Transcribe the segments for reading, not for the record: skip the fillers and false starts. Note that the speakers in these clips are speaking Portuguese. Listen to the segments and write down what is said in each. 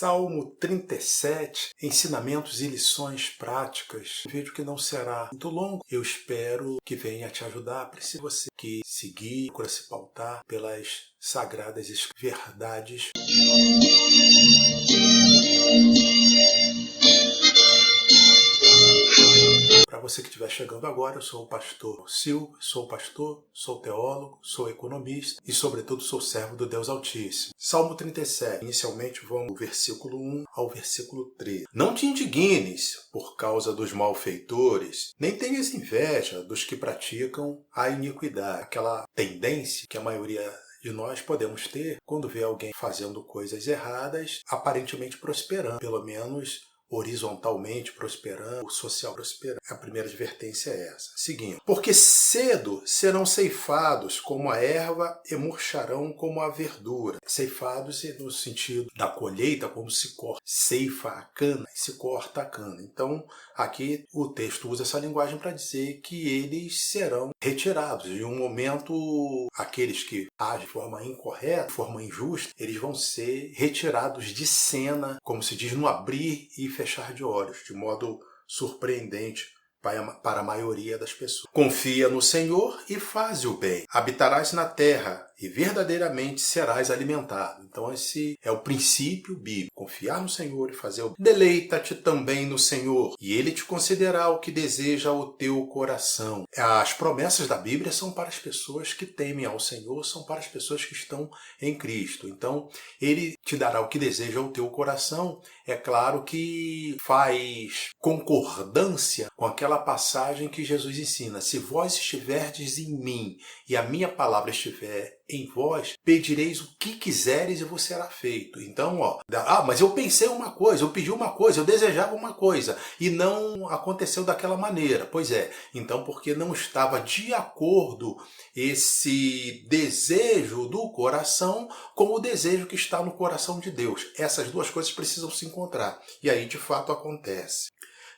Salmo 37, ensinamentos e lições práticas. Vejo que não será muito longo. Eu espero que venha te ajudar. Precisa você que seguir, procura se pautar pelas sagradas verdades. Para você que estiver chegando agora, eu sou o pastor Silvio, sou pastor, sou teólogo, sou economista e, sobretudo, sou servo do Deus Altíssimo. Salmo 37, inicialmente vamos do versículo 1 ao versículo 13. Não te indignes por causa dos malfeitores, nem tenhas inveja dos que praticam a iniquidade, aquela tendência que a maioria de nós podemos ter quando vê alguém fazendo coisas erradas, aparentemente prosperando, pelo menos horizontalmente prosperando, social prosperando. A primeira advertência é essa. Seguindo. Porque cedo serão ceifados como a erva e murcharão como a verdura. Ceifados no sentido da colheita, como se corta, ceifa a cana e se corta a cana. Então, aqui o texto usa essa linguagem para dizer que eles serão retirados. Em um momento, aqueles que agem de forma incorreta, de forma injusta, eles vão ser retirados de cena, como se diz, no abrir e fechar de olhos, de modo surpreendente para a maioria das pessoas. Confia no Senhor e faz o bem. Habitarás na terra e verdadeiramente serás alimentado. Então esse é o princípio bíblico. Confiar no Senhor e fazer o bem. Deleita-te também no Senhor e Ele te concederá o que deseja o teu coração. As promessas da Bíblia são para as pessoas que temem ao Senhor, são para as pessoas que estão em Cristo. Então Ele te dará o que deseja o teu coração. É claro que faz concordância com aquela passagem que Jesus ensina: se vós estiverdes em mim e a minha palavra estiver em vós, pedireis o que quiseres e vos será feito. Então, mas eu pensei uma coisa, eu pedi uma coisa, eu desejava uma coisa e não aconteceu daquela maneira. Pois é, então porque não estava de acordo esse desejo do coração com o desejo que está no coração de Deus. Essas duas coisas precisam se encontrar. E aí, de fato, acontece.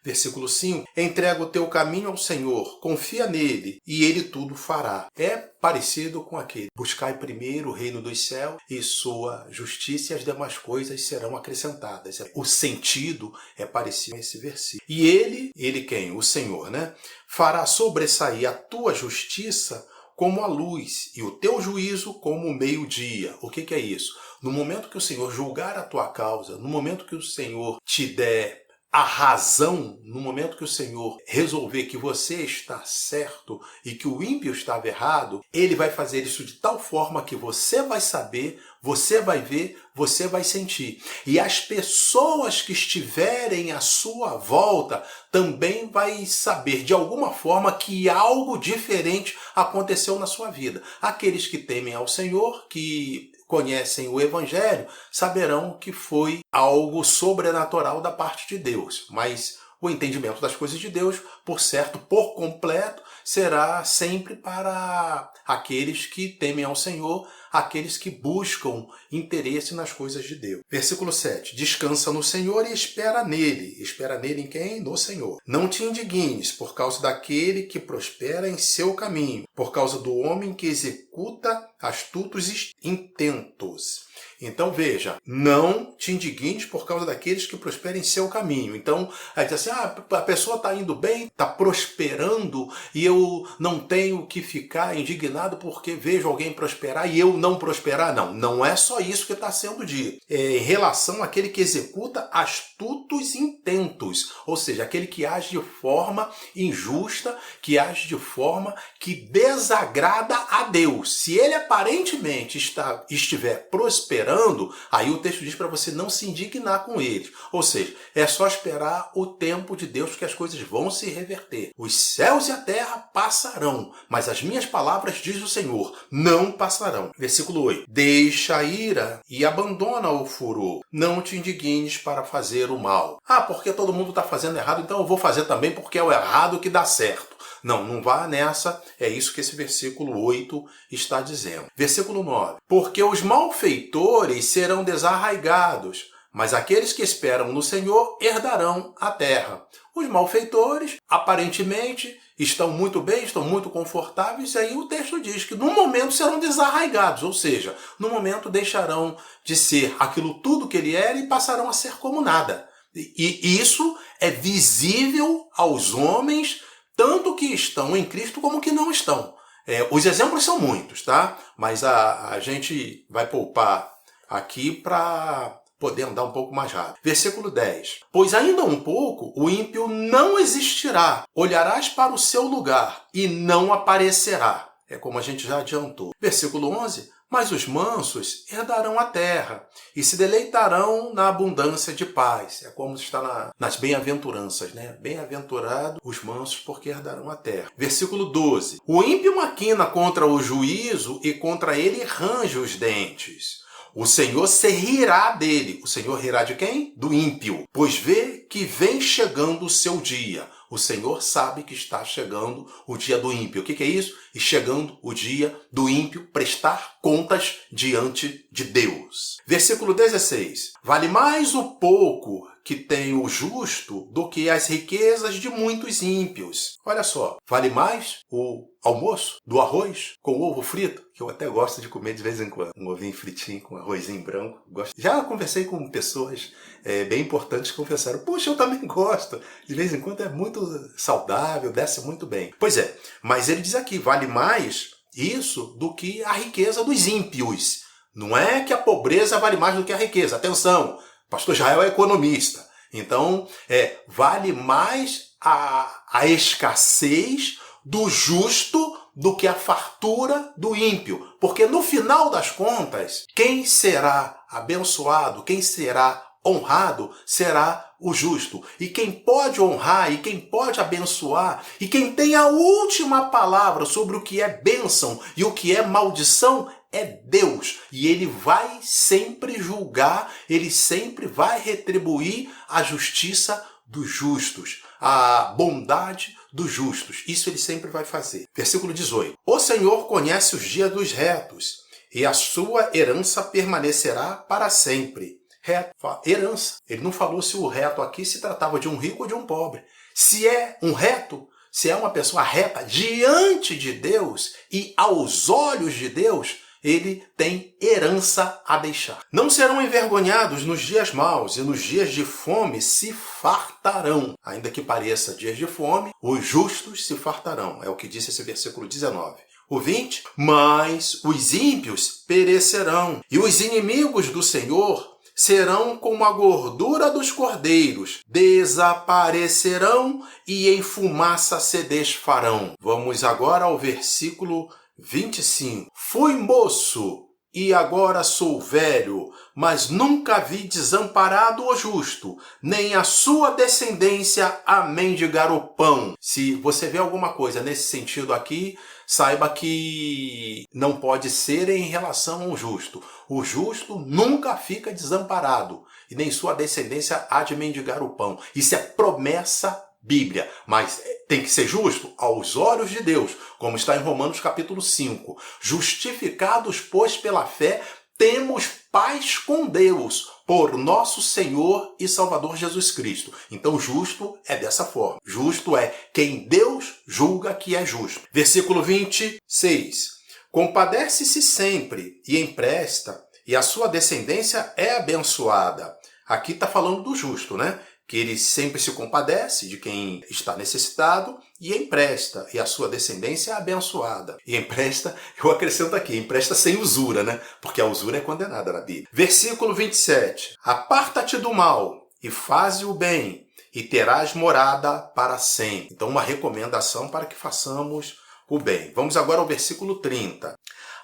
Versículo 5, entrega o teu caminho ao Senhor, confia nele e ele tudo fará. É parecido com aquele: buscai primeiro o reino dos céus e sua justiça e as demais coisas serão acrescentadas. O sentido é parecido com esse versículo. E ele quem? O Senhor, né? Fará sobressair a tua justiça como a luz e o teu juízo como o meio-dia. O que é isso? No momento que o Senhor julgar a tua causa, no momento que o Senhor te der a razão, no momento que o Senhor resolver que você está certo e que o ímpio estava errado, Ele vai fazer isso de tal forma que você vai saber, você vai ver, você vai sentir. E as pessoas que estiverem à sua volta também vai saber de alguma forma que algo diferente aconteceu na sua vida. Aqueles que temem ao Senhor, que conhecem o Evangelho, saberão que foi algo sobrenatural da parte de Deus. Mas o entendimento das coisas de Deus, por certo, por completo, será sempre para aqueles que temem ao Senhor, aqueles que buscam interesse nas coisas de Deus. Versículo 7. Descansa no Senhor e espera nele. Espera nele em quem? No Senhor. Não te indignes por causa daquele que prospera em seu caminho, por causa do homem que executa astutos intentos. Então veja, não te indignes por causa daqueles que prosperam em seu caminho. Então, aí diz assim, a pessoa está indo bem, está prosperando e eu não tenho que ficar indignado porque vejo alguém prosperar e eu não prosperar. Não, não é só isso que está sendo dito. É em relação àquele que executa astutos intentos, ou seja, aquele que age de forma injusta, que age de forma que desagrada a Deus. Se ele aparentemente estiver prosperando, aí o texto diz para você não se indignar com eles. Ou seja, é só esperar o tempo de Deus que as coisas vão se reverter. Os céus e a terra passarão, mas as minhas palavras, diz o Senhor, não passarão. Versículo 8. Deixa a ira e abandona o furor. Não te indignes para fazer o mal. Porque todo mundo está fazendo errado, então eu vou fazer também porque é o errado que dá certo. Não, não vá nessa, é isso que esse versículo 8 está dizendo. Versículo 9. Porque os malfeitores serão desarraigados, mas aqueles que esperam no Senhor herdarão a terra. Os malfeitores, aparentemente, estão muito bem, estão muito confortáveis, e aí o texto diz que no momento serão desarraigados, ou seja, no momento deixarão de ser aquilo tudo que ele era e passarão a ser como nada. E isso é visível aos homens, tanto que estão em Cristo como que não estão. Os exemplos são muitos, tá? Mas a gente vai poupar aqui para poder andar um pouco mais rápido. Versículo 10. Pois ainda um pouco o ímpio não existirá. Olharás para o seu lugar e não aparecerá. É como a gente já adiantou. Versículo 11. Mas os mansos herdarão a terra e se deleitarão na abundância de paz. É como está nas bem-aventuranças, né? Bem-aventurados os mansos, porque herdarão a terra. Versículo 12. O ímpio maquina contra o juízo e contra ele range os dentes. O Senhor se rirá dele. O Senhor rirá de quem? Do ímpio. Pois vê que vem chegando o seu dia. O Senhor sabe que está chegando o dia do ímpio. O que é isso? E chegando o dia do ímpio prestar contas diante de Deus. Versículo 16. Vale mais o pouco que tem o justo do que as riquezas de muitos ímpios. Olha só, vale mais o almoço do arroz com ovo frito, que eu até gosto de comer de vez em quando. Um ovinho fritinho com arrozinho branco. Gosto. Já conversei com pessoas bem importantes que confessaram, puxa, eu também gosto. De vez em quando é muito saudável, desce muito bem. Pois é, mas ele diz aqui, vale mais isso do que a riqueza dos ímpios. Não é que a pobreza vale mais do que a riqueza. Atenção! Pastor Israel é economista, então vale mais a escassez do justo do que a fartura do ímpio. Porque no final das contas, quem será abençoado, quem será honrado, será o justo. E quem pode honrar, e quem pode abençoar, e quem tem a última palavra sobre o que é bênção e o que é maldição, é Deus, e Ele vai sempre julgar, Ele sempre vai retribuir a justiça dos justos, a bondade dos justos. Isso Ele sempre vai fazer. Versículo 18. O Senhor conhece os dias dos retos, e a sua herança permanecerá para sempre. Reto, herança. Ele não falou se o reto aqui se tratava de um rico ou de um pobre. Se é um reto, se é uma pessoa reta diante de Deus e aos olhos de Deus, ele tem herança a deixar. Não serão envergonhados nos dias maus, e nos dias de fome se fartarão. Ainda que pareça dias de fome, os justos se fartarão. É o que disse esse versículo 19. O 20. Mas os ímpios perecerão, e os inimigos do Senhor serão como a gordura dos cordeiros, desaparecerão e em fumaça se desfarão. Vamos agora ao versículo 25. Fui moço e agora sou velho, mas nunca vi desamparado o justo, nem a sua descendência a mendigar o pão. Se você vê alguma coisa nesse sentido aqui, saiba que não pode ser em relação ao justo. O justo nunca fica desamparado, e nem sua descendência há de mendigar o pão. Isso é promessa bíblia, mas tem que ser justo aos olhos de Deus, como está em Romanos capítulo 5. Justificados, pois, pela fé, temos paz com Deus, por nosso Senhor e Salvador Jesus Cristo. Então, justo é dessa forma. Justo é quem Deus julga que é justo. Versículo 26. Compadece-se sempre e empresta, e a sua descendência é abençoada. Aqui está falando do justo, né? Que ele sempre se compadece de quem está necessitado e empresta, e a sua descendência é abençoada. E empresta, eu acrescento aqui, empresta sem usura, né? Porque a usura é condenada na Bíblia. Versículo 27. Aparta-te do mal e faze o bem, e terás morada para sempre. Então, uma recomendação para que façamos o bem. Vamos agora ao versículo 30.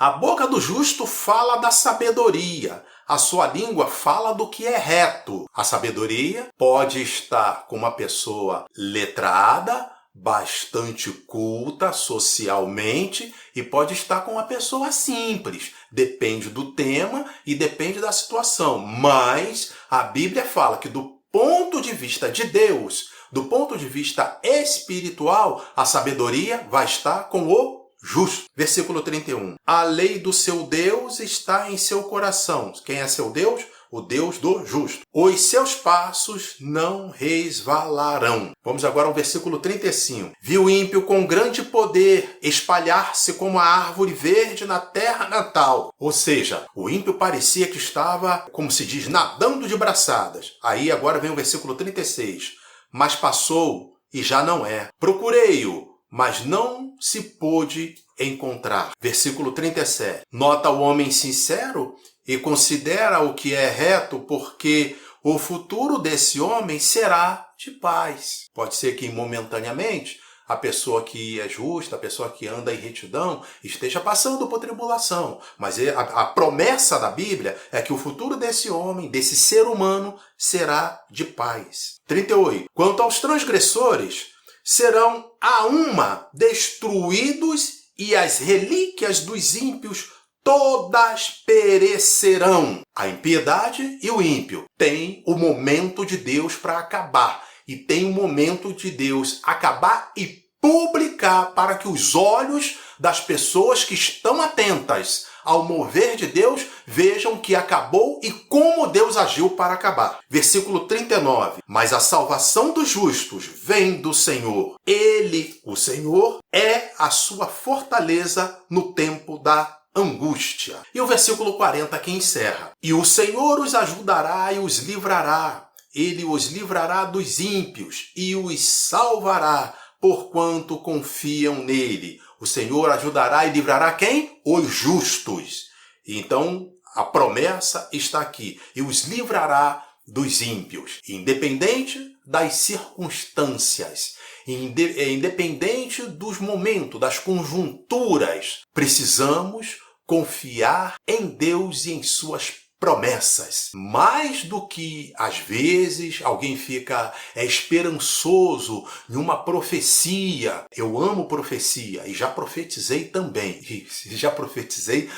A boca do justo fala da sabedoria, a sua língua fala do que é reto. A sabedoria pode estar com uma pessoa letrada, bastante culta socialmente, e pode estar com uma pessoa simples. Depende do tema e depende da situação. Mas a Bíblia fala que do ponto de vista de Deus, do ponto de vista espiritual, a sabedoria vai estar com o justo. Versículo 31. A lei do seu Deus está em seu coração. Quem é seu Deus? o Deus do justo. Os seus passos não resvalarão. Vamos agora ao versículo 35. Viu o ímpio com grande poder espalhar-se como a árvore verde na terra natal. Ou seja, o ímpio parecia que estava, como se diz, nadando de braçadas. Aí agora vem o versículo 36. Mas passou e já não é. Procurei-o, mas não se pôde encontrar. Versículo 37. Nota o homem sincero e considera o que é reto, porque o futuro desse homem será de paz. Pode ser que momentaneamente a pessoa que é justa, a pessoa que anda em retidão, esteja passando por tribulação. Mas a promessa da Bíblia é que o futuro desse homem, desse ser humano, será de paz. 38. Quanto aos transgressores, serão a uma destruídos e as relíquias dos ímpios todas perecerão. A impiedade e o ímpio têm o momento de Deus para acabar. E tem o momento de Deus acabar e publicar para que os olhos das pessoas que estão atentas ao mover de Deus vejam que acabou e como Deus agiu para acabar. Versículo 39. Mas a salvação dos justos vem do Senhor. Ele, o Senhor, é a sua fortaleza no tempo da angústia. E o versículo 40 que encerra. E o Senhor os ajudará e os livrará. Ele os livrará dos ímpios e os salvará, porquanto confiam nele. O Senhor ajudará e livrará quem? Os justos. Então, a promessa está aqui. E os livrará dos ímpios. Independente das circunstâncias, independente dos momentos, das conjunturas, precisamos confiar em Deus e em suas promessas. Mais do que, às vezes, alguém fica esperançoso em uma profecia. Eu amo profecia e já profetizei também. E se já profetizei,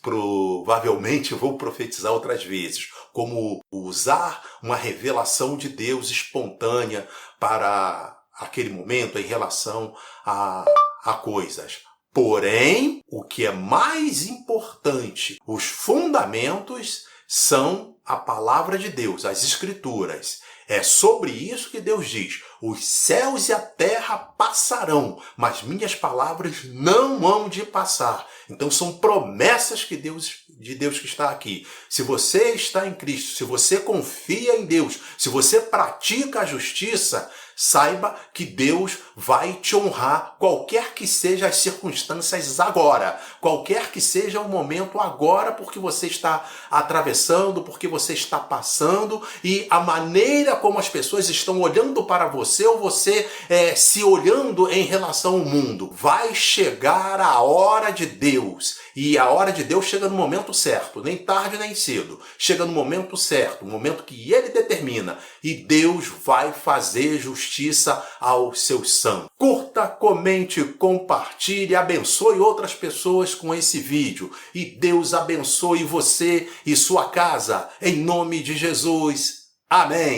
provavelmente vou profetizar outras vezes. Como usar uma revelação de Deus espontânea para aquele momento em relação a coisas. Porém, o que é mais importante, os fundamentos são a palavra de Deus, as Escrituras. É sobre isso que Deus diz: os céus e a terra passarão, mas minhas palavras não hão de passar. Então são promessas de Deus que está aqui. Se você está em Cristo, se você confia em Deus, se você pratica a justiça, saiba que Deus vai te honrar, qualquer que sejam as circunstâncias agora, qualquer que seja o momento agora, porque você está atravessando, porque você está passando, e a maneira como as pessoas estão olhando para você, ou você se olhando em relação ao mundo. Vai chegar a hora de Deus, e a hora de Deus chega no momento certo, nem tarde nem cedo, chega no momento certo, o momento que Ele determina, e Deus vai fazer justiça aos seus santos. Curta, comente, compartilhe, abençoe outras pessoas com esse vídeo, e Deus abençoe você e sua casa, em nome de Jesus. Amém.